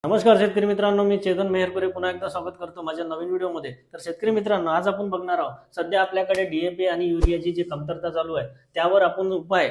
नमस्कार शेतकरी मित्रांनो, मी चेतन मेहरपुरे पुन्हा एकदा स्वागत करतो माझ्या नवीन व्हिडिओमध्ये। तर शेतकरी मित्रांनो, आज आपण बघणार आहोत सध्या आपल्याकडे डीएपी आणि युरियाची जी कमतरता चालू आहे त्यावर आपण उपाय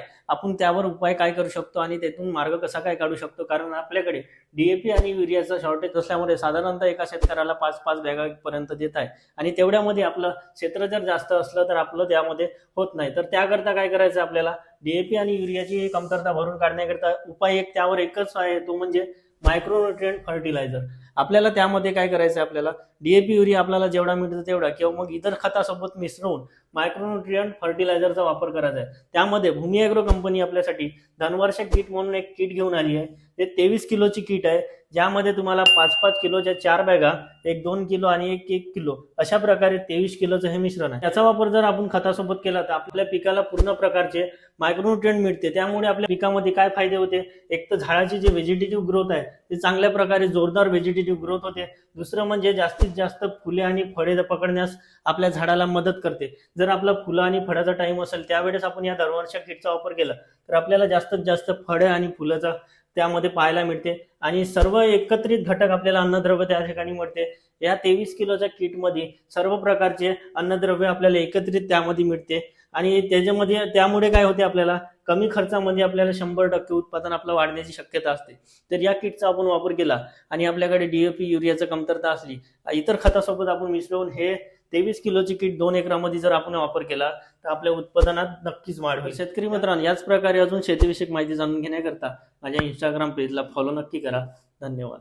काय करू शकतो आणि त्यातून मार्ग कसा काय काढू शकतो। कारण आपल्याकडे डीएपी आणि युरियाचा शॉर्टेज असल्यामुळे साधारणतः एका शेतकऱ्याला 5-5 बॅगा पर्यंत देत आहे आणि तेवढ्यामध्ये आपलं क्षेत्र जर जास्त असलं तर आपलं त्यामध्ये होत नाही। तर त्याकरता काय करायचं आपल्याला, डीएपी आणि युरियाची कमतरता भरून काढण्याकरता उपाय त्यावर एकच आहे, तो म्हणजे मायक्रोन्यूट्रिएंट फर्टिलायझर। आपल्याला त्यामध्ये काय करायचं आहे, आपल्याला डीएपी युरिया आपल्याला जेवढा मिळतो तेवढा किंवा मग इतर खतासोबत मिसळून मायक्रोन्यूट्रिएंट फर्टिलायझरचा वापर करायचा आहे। त्यामध्ये भूमी ॲग्रो कंपनी आपल्यासाठी धनवर्ष किट म्हणून एक किट घेऊन आली आहे। ते 23 किलोची किट आहे, ज्यामध्ये तुम्हाला 5-5 किलोच्या 4 बॅगा, एक 2 किलो आणि एक 1 किलो अशा प्रकारे 23 किलोचं हे मिश्रण आहे। त्याचा वापर जर आपण खतासोबत केला तर आपल्या पिकाला पूर्ण प्रकारचे मायक्रोन्यूट्रिएंट मिळते। त्यामुळे आपल्या पिकामध्ये काय फायदे होते, एक तर झाडाची जी व्हेजिटेटिव्ह ग्रोथ आहे ती चांगल्या प्रकारे जोरदार व्हेजिटेटिव्ह ग्रोथ होते। दुसरं म्हणजे जास्तीत जास्त फुले आणि फळे पकडण्यास आपल्या झाडाला मदत करते। जर आपला फुलं आणि फळाचा टाइम असेल त्यावेळेस आपण या धनवर्ष किटचा वापर केला तर आपल्याला जास्तीत जास्त फळे आणि फुलाचा त्यामध्ये पाहायला मिळते आणि सर्व एकत्रित घटक आपल्याला अन्नद्रव्य त्या ठिकाणी मिळते। या 23 किलोच्या किटमध्ये सर्व प्रकारचे अन्नद्रव्य आपल्याला एकत्रित त्यामध्ये मिळते आणि त्यामुळे काय होते, आपल्याला कमी खर्चामध्ये आपल्याला 100% उत्पादन आपलं वाढण्याची शक्यता असते। तर या किटचा आपण वापर केला आणि आपल्याकडे डीएपी युरियाची कमतरता असली, इतर खतासोबत आपण मिसळून हे 23 किलोची किट 2 एकरामध्ये जर आपण वापर केला तर आपल्या उत्पादनात नक्कीच वाढ होईल। शेतकरी मित्रांनो, याच प्रकारे अजून शेतीविषयक माहिती जाणून घेण्याकरता माझ्या इंस्टाग्राम पेजला फॉलो नक्की करा। धन्यवाद।